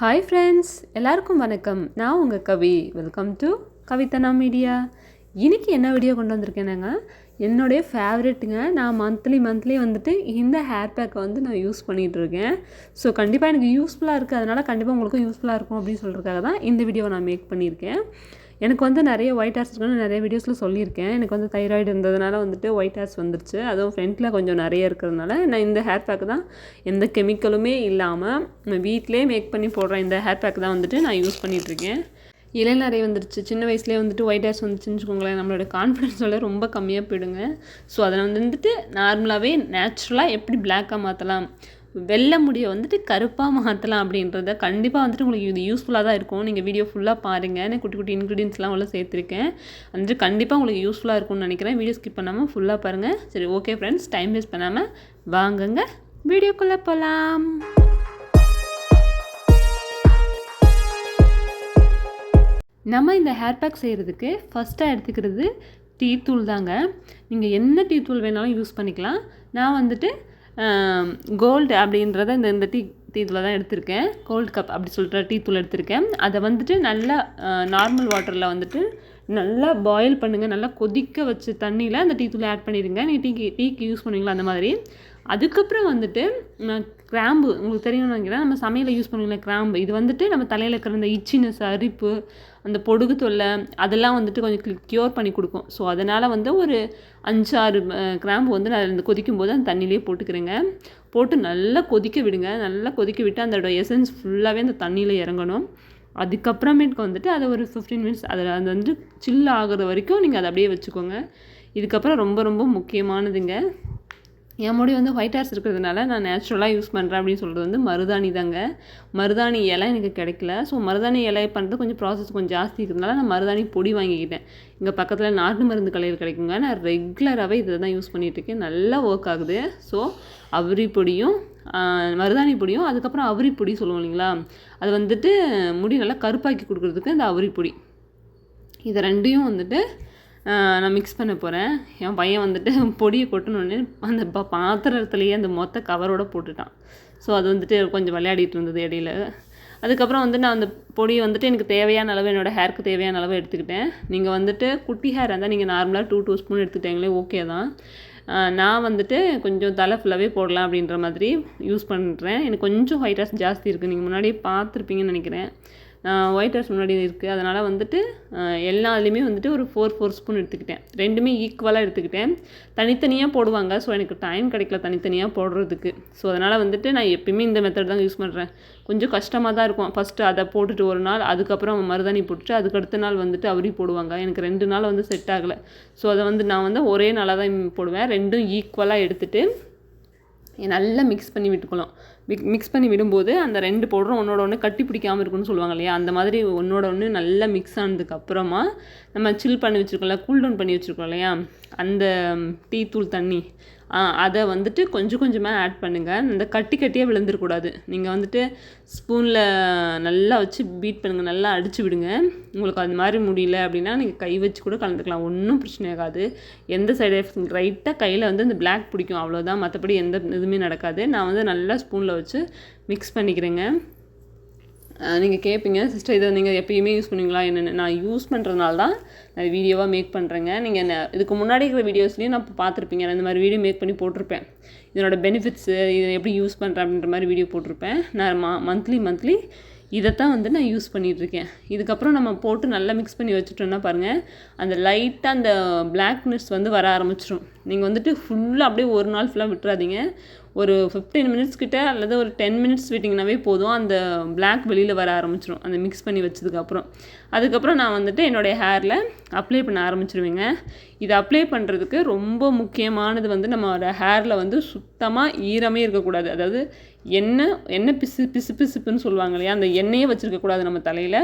Hi friends, எல்லாருக்கும் வணக்கம். நான் உங்கள் Kavi. Welcome to Kavithana media. இன்றைக்கி என்ன வீடியோ கொண்டு வந்திருக்கேனாங்க, என்னுடைய ஃபேவரெட்டுங்க. நான் மந்த்லி வந்துட்டு இந்த ஹேர் பேக்கை வந்து நான் யூஸ் பண்ணிகிட்ருக்கேன். ஸோ கண்டிப்பாக எனக்கு யூஸ்ஃபுல்லாக இருக்குது, அதனால் கண்டிப்பாக உங்களுக்கும் யூஸ்ஃபுல்லாக இருக்கும் அப்படின்னு சொல்கிறதுக்காக தான் இந்த வீடியோவை நான் மேக் பண்ணியிருக்கேன். எனக்கு வந்து நிறைய ஒயிட் ஹேர்ஸ் இருக்குன்னு நிறைய வீடியோஸில் சொல்லியிருக்கேன். எனக்கு வந்து தைராய்டு இருந்ததுனால வந்துட்டு ஒயிட் ஹேர்ஸ் வந்துருச்சு. அதுவும் ஃப்ரண்ட்டில் கொஞ்சம் நிறைய இருக்கிறதுனால நான் இந்த ஹேர் பேக்கு தான் எந்த கெமிக்கலுமே இல்லாமல் வீட்டிலே மேக் பண்ணி போடுறேன். இந்த ஹேர் பேக் தான் வந்துட்டு நான் யூஸ் பண்ணிகிட்ருக்கேன். நிறைய வந்துருச்சு. சின்ன வயசுலேயே வந்துட்டு ஒயிட் ஹேர்ஸ் வந்துச்சுன்னு வச்சுக்கோங்களேன், நம்மளோட கான்ஃபிடென்ஸோட ரொம்ப கம்மியாக போயிடுங்க. ஸோ அதை வந்துட்டு நார்மலாகவே நேச்சுரலாக எப்படி பிளாக்காக மாற்றலாம், வெள்ளை முடியை வந்துட்டு கருப்பாக மாற்றலாம் அப்படின்றத கண்டிப்பாக வந்துட்டு உங்களுக்கு இது யூஸ்ஃபுல்லாக தான் இருக்கும். நீங்கள் வீடியோ ஃபுல்லாக பாருங்கள். நான் குட்டி குட்டி இன்க்ரீடியன்ஸ்லாம் உள்ள சேர்த்துருக்கேன். வந்துட்டு கண்டிப்பாக உங்களுக்கு யூஸ்ஃபுல்லாக இருக்கும்னு நினைக்கிறேன். வீடியோ ஸ்கிப் பண்ணாமல் ஃபுல்லாக பாருங்கள். சரி, ஓகே ஃப்ரெண்ட்ஸ், டைம் வேஸ்ட் பண்ணாமல் வாங்குங்க வீடியோக்குள்ளே போகலாம். நம்ம இந்த ஹேர் பேக் செய்கிறதுக்கு ஃபஸ்ட்டாக எடுத்துக்கிறது டீ தூள் தாங்க. நீங்கள் என்ன டீ தூள் வேணாலும் யூஸ் பண்ணிக்கலாம். நான் வந்துட்டு கோல்டு அப்படின்றத இந்த டீ தூளை தான் எடுத்திருக்கேன். கோல்டு கப் அப்படி சொல்கிற டீ தூள் எடுத்திருக்கேன். அதை வந்துட்டு நல்லா நார்மல் வாட்டரில் வந்துட்டு நல்லா பாயில் பண்ணுங்கள். நல்லா கொதிக்க வச்ச தண்ணியில் அந்த டீ தூளை ஆட் பண்ணிடுங்க. நீங்கள் டீக்கு யூஸ் பண்ணுவீங்களா அந்த மாதிரி. அதுக்கப்புறம் வந்துட்டு கிராம்பு, உங்களுக்கு தெரியும்னு நினைக்கிறேன், நம்ம சமையலில் யூஸ் பண்ணுவீங்களா கிராம்பு. இது வந்துட்டு நம்ம தலையில் இருக்கிற இந்த இச்சினஸ், அரிப்பு, அந்த பொடுகு தொல்லை அதெல்லாம் வந்துட்டு கொஞ்சம் க்யூர் பண்ணி கொடுக்கும். ஸோ அதனால் வந்து ஒரு 5-6 கிராம்பு வந்து நான் இந்த கொதிக்கும் போது அந்த தண்ணியிலே போட்டுக்கிறேங்க. போட்டு நல்லா கொதிக்க விடுங்க. நல்லா கொதிக்க விட்டு அதோட எசன்ஸ் ஃபுல்லாகவே அந்த தண்ணியில் இறங்கணும். அதுக்கப்புறமேட்டுக்கு வந்துட்டு அதை ஒரு 15 மினிட்ஸ் அதில் அது வந்து சில் ஆகுற வரைக்கும் நீங்கள் அதை அப்படியே வச்சுக்கோங்க. இதுக்கப்புறம் ரொம்ப ரொம்ப முக்கியமானதுங்க, என் முடி வந்து ஒயிட் ஹேர்ஸ் இருக்கிறதுனால நான் நேச்சுரலாக யூஸ் பண்ணுறேன் அப்படின்னு சொல்கிறது வந்து மருதாணி தாங்க. மருதாணி இலை எனக்கு கிடைக்கல. ஸோ மருதாணி இலை பண்ணுறது கொஞ்சம் ப்ராசஸ் கொஞ்சம் ஜாஸ்தி இருக்கிறதுனால நான் மருதாணி பொடி வாங்கிக்கிட்டேன். இங்கே பக்கத்தில் நாட்டு மருந்து கடையில் கிடைக்குங்க. நான் ரெகுலராகவே இதை தான் யூஸ் பண்ணிகிட்ருக்கேன். நல்லா ஒர்க் ஆகுது. ஸோ அவுரி பொடியும் மருதாணி பொடியும் அதுக்கப்புறம் அவுரி பொடி சொல்லுவோம் இல்லைங்களா, அது வந்துட்டு முடி நல்லா கருப்பாக்கி கொடுக்குறதுக்கு இந்த அவுரி பொடி, இதை ரெண்டையும் வந்துட்டு நான் மிக்ஸ் பண்ண போகிறேன். என் பையன் வந்துட்டு பொடியை கொட்டணுன்னு அந்த பாத்திரத்துலேயே அந்த மொத்த கவரோடு போட்டுட்டான். ஸோ அது வந்துட்டு கொஞ்சம் விளையாடிட்டு இருந்தது இடையில. அதுக்கப்புறம் வந்து நான் அந்த பொடியை வந்துட்டு எனக்கு தேவையான அளவு, என்னோடய ஹேருக்கு தேவையான அளவு எடுத்துக்கிட்டேன். நீங்கள் வந்துட்டு குட்டி ஹேர் இருந்தால் நீங்கள் நார்மலாக 2 ஸ்பூன் எடுத்துக்கிட்டீங்களே ஓகே தான். நான் வந்துட்டு கொஞ்சம் தலை ஃபுல்லாகவே போடலாம் அப்படின்ற மாதிரி யூஸ் பண்ணுறேன். எனக்கு கொஞ்சம் ஒயிட் ஹேர்ஸ் ஜாஸ்தி இருக்குது. நீங்கள் முன்னாடியே பார்த்துருப்பீங்கன்னு நினைக்கிறேன். ஒயிட் ஹேர்ஸ் முன்னாடி இருக்குது. அதனால் வந்துட்டு எல்லாத்துலேயுமே வந்துட்டு ஒரு 4 ஸ்பூன் எடுத்துக்கிட்டேன். ரெண்டுமே ஈக்குவலாக எடுத்துக்கிட்டேன். தனித்தனியாக போடுவாங்க. ஸோ எனக்கு டைம் கிடைக்கல தனித்தனியாக போடுறதுக்கு. ஸோ அதனால் வந்துட்டு நான் எப்பயுமே இந்த மெத்தட் தான் யூஸ் பண்ணுறேன். கொஞ்சம் கஷ்டமாக தான் இருக்கும். ஃபஸ்ட்டு அதை போட்டுட்டு ஒரு நாள், அதுக்கப்புறம் மருதாணி போட்டுட்டு அதுக்கடுத்த நாள் வந்துட்டு அவுரி போடுவாங்க. எனக்கு 2 நாள் வந்து செட் ஆகலை. ஸோ அதை வந்து நான் வந்து ஒரே நாளாக தான் போடுவேன். ரெண்டும் ஈக்குவலாக எடுத்துகிட்டு நல்லா மிக்ஸ் பண்ணி விட்டுக்கலாம். மிக்ஸ் பண்ணி விடும்போது அந்த 2 பவுடரும் ஒன்றோட ஒன்று கட்டி பிடிக்காமல் இருக்குன்னு சொல்லுவாங்க இல்லையா, அந்த மாதிரி ஒன்றோட ஒன்று நல்லா மிக்ஸ் ஆனதுக்கப்புறமா நம்ம சில் பண்ணி வச்சுருக்கோம்ல, கூல் டவுன் பண்ணி வச்சுருக்கோம் இல்லையா, அந்த டீ தூள் தண்ணி அதை வந்துட்டு கொஞ்சம் கொஞ்சமாக ஆட் பண்ணுங்கள். இந்த கட்டியாக விழுந்துடக்கூடாது. நீங்கள் வந்துட்டு ஸ்பூனில் நல்லா வச்சு பீட் பண்ணுங்கள், நல்லா அடித்து விடுங்க. உங்களுக்கு அது மாதிரி முடியல அப்படின்னா நீங்கள் கை வச்சு கூட கலந்துக்கலாம், ஒன்றும் பிரச்சனை ஆகாது. எந்த சைடு எஃபெக்ட், ரைட்டாக கையில் வந்து அந்த பிளாக் பிடிக்கும், அவ்வளோதான். மற்றபடி எந்த இதுவுமே நடக்காது. நான் வந்து நல்லா ஸ்பூனில் வச்சு மிக்ஸ் பண்ணிக்கிறேங்க. நீங்கள் கேட்பீங்க, சிஸ்டர் இதை நீங்கள் எப்பயுமே யூஸ் பண்ணுவீங்களா என்னென்னு. நான் யூஸ் பண்ணுறதுனால தான் நான் வீடியோவாக மேக் பண்ணுறேங்க. நீங்கள் இதுக்கு முன்னாடி இருக்கிற வீடியோஸ்லேயும் நான் பார்த்துருப்பீங்க. நான் இந்த மாதிரி வீடியோ மேக் பண்ணி போட்டிருப்பேன். இதனோட பெனிஃபிட்ஸு, இதை எப்படி யூஸ் பண்ணுறேன் அப்படின்ற மாதிரி வீடியோ போட்டிருப்பேன். நான் மந்த்லி இதைத்தான் வந்து நான் யூஸ் பண்ணிகிட்ருக்கேன். இதுக்கப்புறம் நம்ம போட்டு நல்லா மிக்ஸ் பண்ணி வச்சுட்டோன்னா பாருங்கள், அந்த லைட்டாக அந்த பிளாக்னஸ் வந்து வர ஆரம்பிச்சிடும். நீங்கள் வந்துட்டு ஃபுல்லாக அப்படியே ஒரு நாள் ஃபுல்லாக விட்டுறாதீங்க. ஒரு 15 மினிட்ஸ் கிட்ட அல்லது ஒரு 10 மினிட்ஸ் விட்டிங்கனாவே போதும். அந்த பிளாக் வெளியில் வர ஆரம்பிச்சிடும் அந்த மிக்ஸ் பண்ணி வச்சதுக்கப்புறம். அதுக்கப்புறம் நான் வந்துட்டு என்னுடைய ஹேரில் அப்ளை பண்ண ஆரம்பிச்சிருவேங்க. இது அப்ளை பண்ணுறதுக்கு ரொம்ப முக்கியமானது வந்து நம்மளோட ஹேரில் வந்து சுத்தமாக ஈரமே இருக்கக்கூடாது. அதாவது எண்ணெய் பிசுப்புன்னு சொல்லுவாங்க இல்லையா, அந்த எண்ணெயே வச்சுருக்கக்கூடாது நம்ம தலையில்.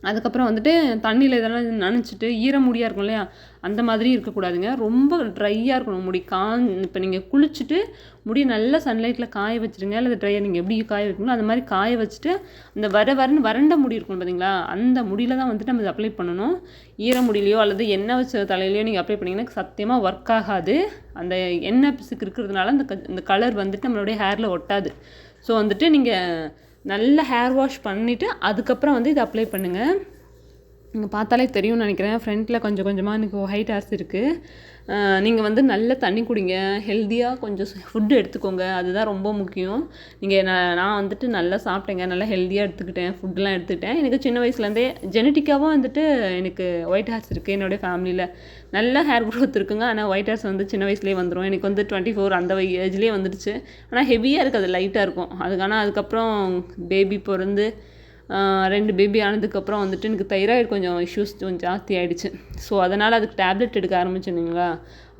அதுக்கப்புறம் வந்துட்டு தண்ணியில் இதெல்லாம் நனைச்சிட்டு முடியாக இருக்கும் இல்லையா, அந்த மாதிரி இருக்கக்கூடாதுங்க. ரொம்ப ட்ரையாக இருக்கணும் முடி. இப்போ நீங்கள் குளிச்சுட்டு முடி நல்லா சன்லைட்டில் காய வச்சுருங்க, அல்லது ட்ரையாக நீங்கள் எப்படி காய வைக்கணும் அந்த மாதிரி காய வச்சுட்டு அந்த வறண்ட முடி இருக்கும் பார்த்தீங்களா, அந்த முடியில் தான் வந்துட்டு நம்ம இதை அப்ளை பண்ணணும். முடியிலையோ அல்லது எண்ணெய் வச்ச தலையிலையோ நீங்கள் அப்ளை பண்ணிங்கன்னா சத்தியமாக ஒர்க் ஆகாது. அந்த எண்ணெய் பிசுக்கு இருக்கிறதுனால இந்த கலர் வந்துட்டு நம்மளுடைய ஹேரில் ஒட்டாது. ஸோ வந்துட்டு நீங்கள் நல்ல ஹேர் வாஷ் பண்ணிவிட்டு அதுக்கப்புறம் வந்து இதை அப்ளை பண்ணுங்கள். நீங்கள் பார்த்தாலே தெரியும்னு நினைக்கிறேன், ஃப்ரண்ட்டில் கொஞ்சம் கொஞ்சமாக எனக்கு ஒயிட் ஹேர்ஸ் இருக்குது. நீங்கள் வந்து நல்ல தண்ணி குடிங்க, ஹெல்த்தியாக கொஞ்சம் ஃபுட்டு எடுத்துக்கோங்க, அதுதான் ரொம்ப முக்கியம். நான் வந்துட்டு நல்லா சாப்பிட்டேங்க, நல்லா ஹெல்த்தியாக எடுத்துக்கிட்டேன், ஃபுட்டெலாம் எடுத்துக்கிட்டேன். எனக்கு சின்ன வயசுலேருந்தே ஜெனட்டிக்காகவும் வந்துட்டு எனக்கு ஒயிட் ஹேர்ஸ் இருக்குது. என்னுடைய ஃபேமிலியில் நல்ல ஹேர் க்ரோத் இருக்குங்க. ஆனால் ஒயிட் ஹேர்ஸ் வந்து சின்ன வயசுலேயே வந்துடும். எனக்கு வந்து 24 அந்த ஏஜ்லேயே வந்துடுச்சு. ஆனால் ஹெவியாக இருக்குது, அது லைட்டாக இருக்கும். அதுக்கப்புறம் பேபி பிறந்து 2 பேபி ஆனதுக்கப்புறம் வந்துட்டு எனக்கு தைராய்டு கொஞ்சம் இஷ்யூஸ் கொஞ்சம் ஜாஸ்தி ஆகிடுச்சு. ஸோ அதனால் அதுக்கு டேப்லெட் எடுக்க ஆரம்பிச்சிருந்தீங்களா,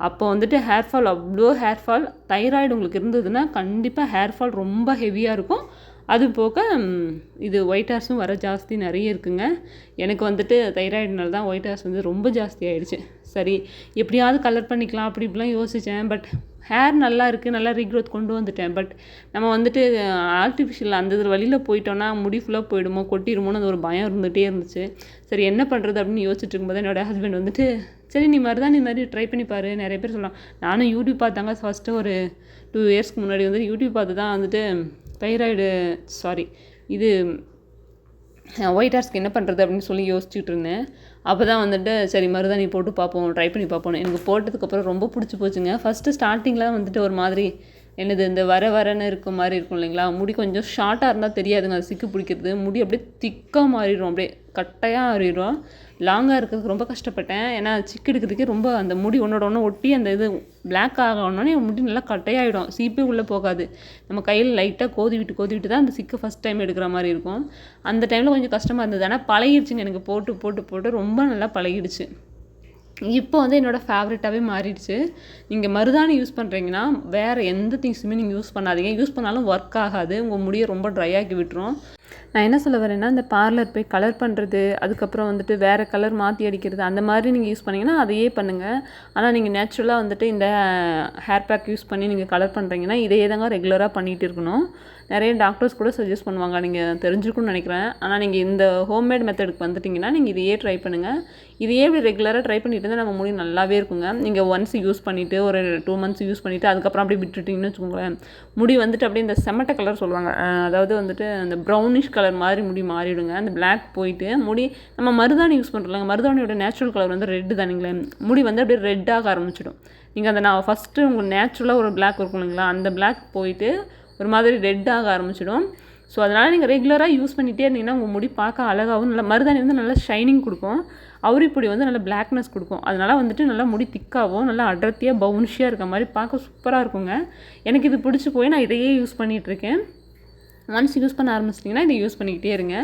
அப்போ வந்துட்டு ஹேர்ஃபால், அவ்வளோ ஹேர்ஃபால். தைராய்டு உங்களுக்கு இருந்ததுன்னா கண்டிப்பாக ஹேர்ஃபால் ரொம்ப ஹெவியாக இருக்கும். அது போக இது ஒயிட் ஹேர்ஸும் வர ஜாஸ்தி நிறைய இருக்குங்க. எனக்கு வந்துட்டு தைராய்டுனால தான் ஒயிட் ஹேர்ஸ் வந்து ரொம்ப ஜாஸ்தி ஆகிடுச்சு. சரி, எப்படியாவது கலர் பண்ணிக்கலாம் அப்படி இப்படிலாம் யோசித்தேன். பட் ஹேர் நல்லா இருக்குது, நல்லா ரீக்ரோத் கொண்டு வந்துட்டேன். பட் நம்ம வந்துட்டு ஆர்டிஃபிஷியல் அந்த இது வழியில் போயிட்டோன்னா முடி ஃபுல்லாக போயிடுமோ, கொட்டிடுமோன்னு அது ஒரு பயம் இருந்துகிட்டே இருந்துச்சு. சரி என்ன பண்ணுறது அப்படின்னு யோசிச்சுட்டு இருக்கும்போது என்னோடய ஹஸ்பண்ட் வந்துட்டு, சரி நீ மாதிரி ட்ரை பண்ணி பாரு, நிறைய பேர் சொல்லலாம். நானும் யூடியூப் பார்த்தாங்க. ஃபஸ்ட்டு ஒரு 2 இயர்ஸ்க்கு முன்னாடி வந்துட்டு யூடியூப் பார்த்து தான் வந்துட்டு இது ஒயிட் ஹேர்ஸ்க்கு என்ன பண்ணுறது அப்படின்னு சொல்லி யோசிச்சுட்டு இருந்தேன். அப்போ தான் வந்துட்டு சரி மருதாணி போட்டு பார்ப்போம், ட்ரை பண்ணி பார்ப்போம். எனக்கு போட்டதுக்கப்புறம் ரொம்ப பிடிச்சி போச்சுங்க. ஃபஸ்ட்டு ஸ்டார்டிங்கில் வந்துட்டு ஒரு மாதிரி இந்த வரன்னு இருக்க மாதிரி இருக்கும் இல்லைங்களா, முடி கொஞ்சம் ஷார்ட்டாக இருந்தால் தெரியாதுங்க, அது சிக்கு பிடிக்கிறது. முடி அப்படியே திக்காக மாறிடும், அப்படியே கட்டையாக மாறிடும். லாங்காக இருக்கிறதுக்கு ரொம்ப கஷ்டப்பட்டேன். ஏன்னா சிக்கு எடுக்கிறதுக்கே ரொம்ப அந்த முடி ஒன்றோட ஒன்று ஒட்டி அந்த இது பிளாக் ஆகணுன்னே முடி நல்லா கட்டையாகிடும், சீப்பே உள்ளே போகாது. நம்ம கையில் லைட்டாக கோதி விட்டு தான் அந்த சிக்கு ஃபஸ்ட் டைம் எடுக்கிற மாதிரி இருக்கும். அந்த டைமில் கொஞ்சம் கஷ்டமாக இருந்தது. ஆனால் பழகிடுச்சுங்க, எனக்கு போட்டு ரொம்ப நல்லா பழகிடுச்சு. இப்போ வந்து என்னோடய ஃபேவரட்டாகவே மாறிடுச்சு. நீங்கள் மருதாணி யூஸ் பண்ணுறீங்கன்னா வேறு எந்த திங்ஸுமே நீங்கள் யூஸ் பண்ணாதீங்க. யூஸ் பண்ணாலும் ஒர்க் ஆகாது, உங்கள் முடியை ரொம்ப ட்ரை ஆக்கி விட்டுரும். நான் என்ன சொல்ல வரேன்னா, இந்த பார்லர் போய் கலர் பண்ணுறது, அதுக்கப்புறம் வந்துட்டு வேறு கலர் மாற்றி அடிக்கிறது, அந்த மாதிரி நீங்கள் யூஸ் பண்ணிங்கன்னா அதையே பண்ணுங்கள். ஆனால் நீங்கள் நேச்சுரலாக வந்துட்டு இந்த ஹேர் பேக் யூஸ் பண்ணி நீங்கள் கலர் பண்ணுறீங்கன்னா இதையே தாங்க ரெகுலராக பண்ணிகிட்டு இருக்கணும். நிறைய டாக்டர்ஸ் கூட சஜஸ்ட் பண்ணுவாங்க, நீங்கள் தெரிஞ்சுக்கணும்னு நினைக்கிறேன். ஆனால் நீங்கள் இந்த ஹோம்மேட் மெத்தடுக்கு வந்துட்டிங்கன்னா நீங்கள் இதையே ட்ரை பண்ணுங்கள். இதையே இப்படி ரெகுலராக ட்ரை பண்ணிட்டு இருந்தால் நம்ம முடி நல்லாவே இருக்குங்க. நீங்கள் ஒன்ஸ் யூஸ் பண்ணிவிட்டு ஒரு 2 மந்த்ஸ் யூஸ் பண்ணிவிட்டு அதுக்கப்புறம் அப்படியே விட்டுட்டிங்கன்னு வச்சுக்கோங்களேன், முடி வந்துட்டு அப்படியே இந்த செமட்ட கலர் சொல்லுவாங்க, அதாவது வந்துட்டு அந்த ப்ரௌனிஷ் கலர் மாதிரி முடி மாறிவிடுங்க. அந்த பிளாக் போயிட்டு முடி நம்ம மருதாணி யூஸ் பண்ணுறோங்க, மருதாணியோட நேச்சுரல் கலர் வந்து ரெட்டு தானுங்களே, முடி வந்து அப்படியே ரெட்டாக ஆரம்பிச்சிடும். நீங்கள் அந்த நான் ஃபஸ்ட்டு உங்களுக்கு நேச்சுரலாக ஒரு பிளாக் இருக்கும் இல்லைங்களா, அந்த பிளாக் போயிட்டு ஒரு மாதிரி ரெட்டாக ஆரம்பிச்சிடும். ஸோ அதனால் நீங்கள் ரெகுலராக யூஸ் பண்ணிகிட்டே இருந்தீங்கன்னா உங்கள் முடி பார்க்க அழகாகவும், நல்லா மருதாணி வந்து நல்லா ஷைனிங் கொடுக்கும், அவரிப்பொடி வந்து நல்லா பிளாக்னஸ் கொடுக்கும். அதனால் வந்துட்டு நல்லா முடி திக்காகவும் நல்லா அடர்த்தியாக பவுன்ஷியாக இருக்க மாதிரி பார்க்க சூப்பராக இருக்குங்க. எனக்கு இது பிடிச்சி போய் நான் இதையே யூஸ் பண்ணிகிட்ருக்கேன். ஒன்ஸ் யூஸ் பண்ண ஆரம்பிச்சிட்டிங்கன்னா இதை யூஸ் பண்ணிக்கிட்டே இருங்க.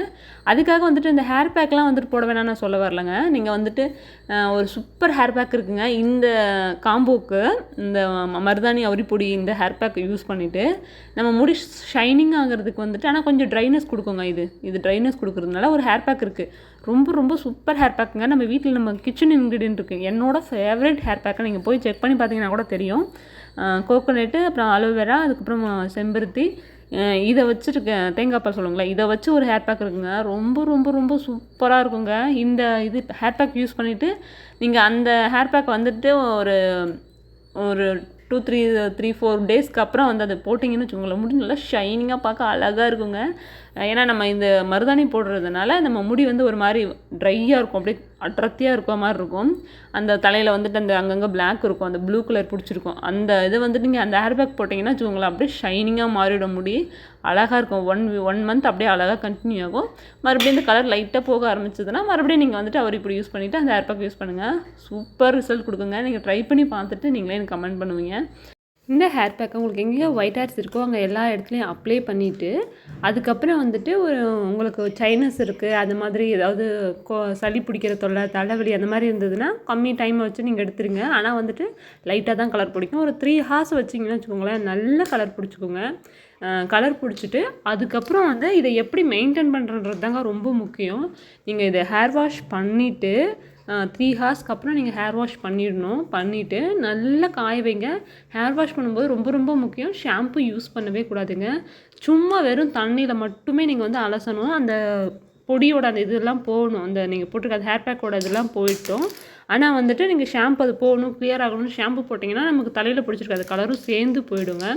அதுக்காக வந்துட்டு இந்த ஹேர் பேக்லாம் வந்துட்டு போட வேணாம் நான் சொல்ல வரலங்க. நீங்கள் வந்துட்டு ஒரு சூப்பர் ஹேர் பேக் இருக்குங்க. இந்த காம்போக்கு இந்த மருதாணி அவரிப்பொடி இந்த ஹேர் பேக் யூஸ் பண்ணிவிட்டு நம்ம முடி ஷைனிங் ஆகிறதுக்கு வந்துட்டு, ஆனால் கொஞ்சம் ட்ரைனஸ் கொடுக்குங்க. இது ட்ரைனஸ் கொடுக்குறதுனால ஒரு ஹேர் பேக் இருக்குது, ரொம்ப ரொம்ப சூப்பர் ஹேர் பேக்குங்க. நம்ம வீட்டில் நம்ம கிச்சன் இன்க்ரீடியன்ட் இருக்குது. என்னோட ஃபேவரட் ஹேர் பேக்கை நீங்கள் போய் செக் பண்ணி பார்த்தீங்கன்னா கூட தெரியும். கோகோனட்டு, அப்புறம் அலோவேரா, அதுக்கப்புறம் செம்பருத்தி, இதை வச்சுருக்க தேங்காய் பால் சொல்லுங்களேன், இதை வச்சு ஒரு ஹேர் பேக் இருக்குங்க. ரொம்ப ரொம்ப ரொம்ப சூப்பராக இருக்குங்க. இது ஹேர் பேக் யூஸ் பண்ணிவிட்டு நீங்கள் அந்த ஹேர் பேக் வந்துட்டு ஒரு 2-3-4 டேஸ்க்கு அப்புறம் வந்து அதை போட்டிங்கன்னு வச்சுக்கோங்களேன், முடி நல்லா ஷைனிங்காக பார்க்க அழகாக இருக்குங்க. ஏன்னா நம்ம இந்த மருதாணி போடுறதுனால நம்ம முடி வந்து ஒரு மாதிரி ட்ரையாக இருக்கும், அப்படியே அடர்த்தியாக இருக்க மாதிரி இருக்கும். அந்த தலையில் வந்துட்டு அந்த அங்கங்கே பிளாக் இருக்கும், அந்த ப்ளூ கலர் பிடிச்சிருக்கும். அந்த இது வந்துட்டு நீங்கள் அந்த ஹேர் பேக் போட்டிங்கன்னா வச்சுக்கோங்களேன், அப்படியே ஷைனிங்காக மாறிடும், முடி அழகாக இருக்கும். 1 மந்த் அப்படியே அழகாக கண்டினியூ ஆகும். மறுபடியும் இந்த கலர் லைட்டாக போக ஆரம்பிச்சதுன்னா மறுபடியும் நீங்கள் வந்துட்டு அவர் இப்படி யூஸ் பண்ணிவிட்டு அந்த ஹேர் பேக் யூஸ் பண்ணுங்கள். சூப்பர் ரிசல்ட் கொடுக்குங்க. நீங்கள் ட்ரை பண்ணி பார்த்துட்டு நீங்களே எனக்கு கமெண்ட் பண்ணுவீங்க. இந்த ஹேர் பேக்கை உங்களுக்கு எங்கேயோ ஒயிட் ஹேர்ஸ் இருக்கோ அங்கே எல்லா இடத்துலையும் அப்ளை பண்ணிவிட்டு அதுக்கப்புறம் வந்துட்டு உங்களுக்கு சைனஸ் இருக்குது, அது மாதிரி ஏதாவது சளி பிடிக்கிற தொல்லை, தலைவலி அந்த மாதிரி இருந்ததுன்னா கம்மி டைமை வச்சு நீங்கள் எடுத்துருங்க. ஆனால் வந்துட்டு லைட்டாக தான் கலர் பிடிக்கும். ஒரு 3 ஹார்ஸ் வச்சிங்கன்னா வச்சுக்கோங்களேன், நல்ல கலர் பிடிச்சிக்கோங்க. கலர் பிடிச்சிட்டு அதுக்கப்புறம் வந்து இதை எப்படி மெயின்டைன் பண்ணுறன்றது தாங்க ரொம்ப முக்கியம். நீங்கள் இதை ஹேர் வாஷ் பண்ணிவிட்டு 3 ஹார்ஸ்க்கு அப்புறம் நீங்கள் ஹேர் வாஷ் பண்ணிவிட்டு நல்லா காய வைங்க. ஹேர் வாஷ் பண்ணும்போது ரொம்ப ரொம்ப முக்கியம், ஷாம்பு யூஸ் பண்ணவே கூடாதுங்க. சும்மா வெறும் தண்ணியில் மட்டுமே நீங்கள் வந்து அலசணும். அந்த பொடியோட அந்த இதெல்லாம் போகணும், அந்த நீங்கள் போட்டிருக்க அந்த ஹேர் பேக்கோட இதெல்லாம் போயிட்டோம். ஆனால் வந்துட்டு நீங்கள் ஷாம்பு அது போகணும் க்ளியர் ஆகணும்னு ஷாம்பு போட்டிங்கன்னா நமக்கு தலையில் பிடிச்சிருக்காது, கலரும் சேர்ந்து போயிடுங்க.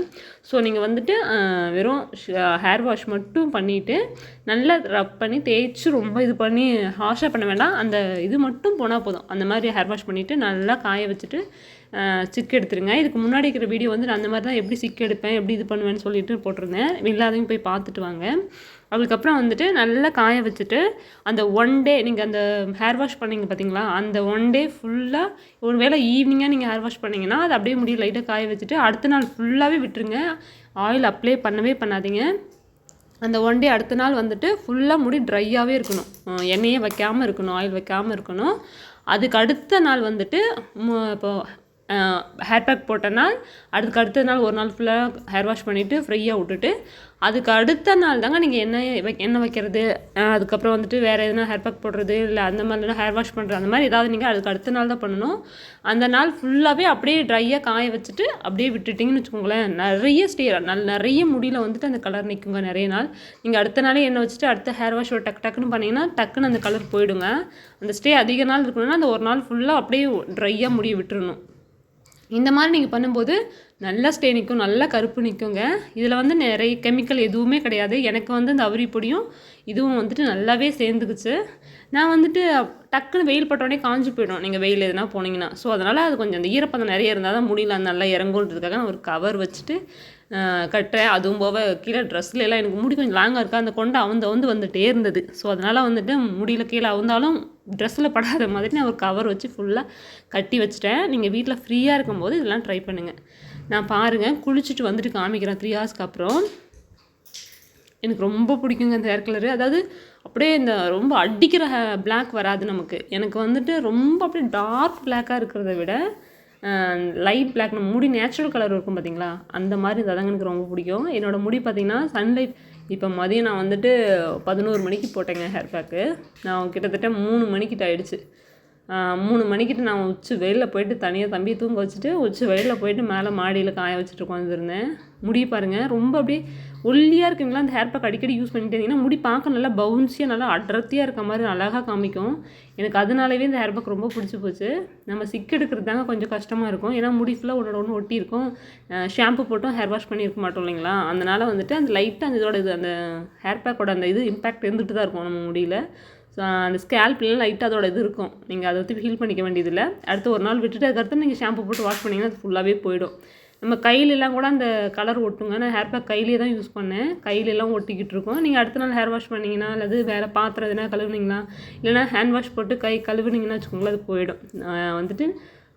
ஸோ நீங்கள் வந்துட்டு வெறும் ஹேர் வாஷ் மட்டும் பண்ணிவிட்டு நல்லா ரப் பண்ணி தேய்ச்சி ரொம்ப இது பண்ணி ஹாஷாக பண்ண வேண்டாம், அந்த இது மட்டும் போனால் போதும். அந்த மாதிரி ஹேர் வாஷ் பண்ணிவிட்டு நல்லா காய வச்சுட்டு சிக்கு எடுத்துருங்க. இதுக்கு முன்னாடி இருக்கிற வீடியோ வந்து நான் அந்த மாதிரி தான் எப்படி சிக்கு எடுப்பேன் எப்படி இது பண்ணுவேன்னு சொல்லிட்டு போட்டிருந்தேன், இல்லாதையும் போய் பார்த்துட்டு வாங்க. அதுக்கப்புறம் வந்துட்டு நல்லா காய வச்சுட்டு அந்த ஒன் டே நீங்கள் அந்த ஹேர் வாஷ் பண்ணிங்க பார்த்தீங்களா, அந்த ஒன் டே ஃபுல்லாக ஒரு வேளை ஈவினிங்காக நீங்கள் ஹேர் வாஷ் பண்ணிங்கன்னா அது அப்படியே முடியும் லைட்டாக காய வச்சுட்டு அடுத்த நாள் ஃபுல்லாகவே விட்டுருங்க. ஆயில் அப்ளை பண்ணவே பண்ணாதீங்க. அந்த ஒன் டே அடுத்த நாள் வந்துட்டு ஃபுல்லாக முடி ட்ரையாகவே இருக்கணும், எண்ணெயே வைக்காமல் இருக்கணும், ஆயில் வைக்காமல் இருக்கணும். அதுக்கு அடுத்த நாள் வந்துட்டு இப்போ ஹேர் பேக் போட்டனால் அதுக்கு அடுத்த நாள் ஒரு நாள் ஃபுல்லாக ஹேர் வாஷ் பண்ணிவிட்டு ஃப்ரீயாக விட்டுட்டு அதுக்கு அடுத்த நாள் தாங்க நீங்கள் எண்ணெய் வைக்கிறது, அதுக்கப்புறம் வந்துட்டு வேறு எதுனா ஹேர் பேக் போடுறது இல்லை அந்த மாதிரிலாம் ஹேர் வாஷ் பண்ணுறது அந்த மாதிரி ஏதாவது நீங்கள் அதுக்கு அடுத்த நாள் தான் பண்ணணும். அந்த நாள் ஃபுல்லாகவே அப்படியே ட்ரையாக காய வச்சுட்டு அப்படியே விட்டுட்டிங்கன்னு வச்சுக்கோங்களேன், நிறைய முடியில் வந்துட்டு அந்த கலர் நிற்குங்க நிறைய நாள். நீங்கள் அடுத்த நாளே எண்ணெய் வச்சுட்டு அடுத்த ஹேர் வாஷ் டக்குன்னு பண்ணிங்கன்னா டக்குன்னு அந்த கலர் போயிடுங்க. அந்த ஸ்டே அதிக நாள் இருக்கணும்னா அந்த ஒரு நாள் ஃபுல்லாக அப்படியே ட்ரையாக முடிய விட்டுறணும். இந்த மாதிரி நீங்கள் பண்ணும்போது நல்லா ஸ்டே நிற்கும், நல்லா கருப்பு நிற்குங்க. இதில் வந்து நிறைய கெமிக்கல் எதுவுமே கிடையாது. எனக்கு வந்து இந்த அவரி பொடியும் இதுவும் வந்துட்டு நல்லாவே சேர்ந்துக்குச்சு. நான் வந்துட்டு டக்குன்னு வெயில் பட்டோடனே காஞ்சி போயிடும் நீங்கள் வெயில் எதுனா போனீங்கன்னா. ஸோ அதனால் அது கொஞ்சம் அந்த ஈரப்பதம் நிறைய இருந்தால் தான் முடியல நல்லா இறங்குன்றதுக்காக நான் ஒரு கவர் வச்சுட்டு கட்டுறேன். அதுவும் போக கீழே ட்ரெஸ்ல எல்லாம் எனக்கு முடி கொஞ்சம் லாங்காக இருக்கா, அந்த கொண்டை வந்துட்டே இருந்தது. ஸோ அதனால் வந்துட்டு முடியல கீழே அவுந்தாலும் ட்ரெஸ்ஸில் படாத மாதிரி நான் ஒரு கவர் வச்சு ஃபுல்லாக கட்டி வச்சுட்டேன். நீங்கள் வீட்டில் ஃப்ரீயாக இருக்கும்போது இதெல்லாம் ட்ரை பண்ணுங்கள். நான் பாருங்கள் குளிச்சுட்டு வந்துட்டு காமிக்கிறேன் 3 hours அப்புறம். எனக்கு ரொம்ப பிடிக்குங்க இந்த ஹேர் கலரு. அதாவது அப்படியே இந்த ரொம்ப அடிக்கிற பிளாக் வராது நமக்கு. எனக்கு வந்துட்டு ரொம்ப அப்படியே டார்க் பிளாக்காக இருக்கிறத விட லைட் பிளாக் நம்ம முடி நேச்சுரல் கலர் இருக்கும் பார்த்தீங்களா, அந்த மாதிரி அதாங்க எனக்கு ரொம்ப பிடிக்கும். என்னோடய முடி பார்த்திங்கன்னா சன்லைட் இப்போ மதியம் நான் வந்துட்டு 11 மணிக்கு போட்டேங்க ஹேர் பேக்கு. நான் கிட்டத்தட்ட 3 மணிக்கிட்ட ஆகிடுச்சு. 3 மணிக்கிட்ட நான் உச்சி வெயிலில் போயிட்டு தனியாக தம்பியை தூங்க வச்சுட்டு உச்சி வெயிலில் போயிட்டு மேலே மாடியில் காய வச்சுட்டு உட்காந்துருந்தேன். முடி பாருங்கள் ரொம்ப அப்படியே ஒல்லியாக இருக்குங்களா. அந்த ஹேர் பேக் அடிக்கடி யூஸ் பண்ணிட்டு இருந்தீங்கன்னா முடி பார்க்க நல்லா பவுன்ஸியாக நல்லா அடர்த்தியாக இருக்க மாதிரி அழகாக காமிக்கும். எனக்கு அதனாலவே இந்த ஹேர் பேக் ரொம்ப பிடிச்சி போச்சு. நம்ம சிக்கு எடுக்கிறது தாங்க கொஞ்சம் கஷ்டமாக இருக்கும், ஏன்னா முடி ஃபுல்லாக ஒன்று ஒட்டி இருக்கும். ஷாம்பு போட்டும் ஹேர் வாஷ் பண்ணியிருக்க மாட்டோம் இல்லைங்களா, அதனால் வந்துட்டு அந்த லைட்டாக அந்த இதோட அந்த ஹேர் பேக்கோட அந்த இம்பேக்ட் இருந்துகிட்டு தான் இருக்கும் நம்ம முடியல. ஸோ அந்த ஸ்கேல்ப்லாம் லைட்டாக அதோட இது இருக்கும், நீங்கள் அதை பற்றி ஃபீல் பண்ணிக்க வேண்டியதில்லை. அடுத்து ஒரு நாள் விட்டுட்டு அதுக்கடுத்து நீங்கள் ஷாம்பு போட்டு வாஷ் பண்ணிங்கன்னா அது ஃபுல்லாகவே போயிடும். நம்ம கையிலெல்லாம் கூட அந்த கலர் ஒட்டுங்க. நான் ஹேர் பேக் கையிலே தான் யூஸ் பண்ணேன், கையிலெல்லாம் ஒட்டிக்கிட்டு இருக்கோம். நீங்கள் அடுத்த நாள் ஹேர் வாஷ் பண்ணிங்கன்னா அல்லது வேறு பாத்திரம் எதுனா கழுவுனீங்கன்னா இல்லைனா ஹேண்ட் வாஷ் போட்டு கை கழுவுனீங்கன்னா வச்சுக்கோங்களேன் அது போயிடும். வந்துட்டு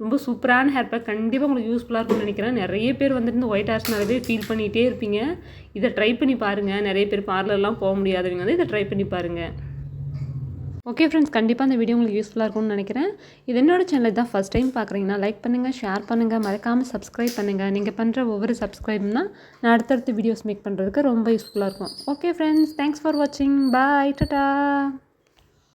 ரொம்ப சூப்பரான ஹேர் பேக், கண்டிப்பாக உங்களுக்கு யூஸ்ஃபுல்லாக இருக்கும்னு நினைக்கிறேன். நிறைய பேர் வந்துட்டு இந்த ஒயிட் ஹேர்ஸ் நிறைய பேர் ஃபீல் பண்ணிகிட்டே இருப்பீங்க. இதை ட்ரை பண்ணி பாருங்கள். நிறைய பேர் பார்லர்லாம் போக முடியாதவங்க வந்து இதை ட்ரை பண்ணி பாருங்கள். ஓகே ஃப்ரெண்ட்ஸ், கண்டிப்பாக அந்த வீடியோ உங்களுக்கு யூஸ்ஃபுல்லாக இருக்கும்னு நினைக்கிறேன். இது என்னோட சேனல் தான் ஃபஸ்ட் டைம் பார்க்குறீங்கன்னா லைக் பண்ணுங்கள், ஷேர் பண்ணுங்கள், மறக்காமல் சப்ஸ்கிரைப் பண்ணுங்கள். நீங்கள் பண்ணுற ஒவ்வொரு சப்ஸ்கிரைப்னா நான் அடுத்தடுத்து வீடியோஸ் மேக் பண்ணுறதுக்கு ரொம்ப யூஸ்ஃபுல்லாக இருக்கும். ஓகே ஃப்ரெண்ட்ஸ், தேங்க்ஸ் ஃபார் வாட்சிங். பாய், டாடா.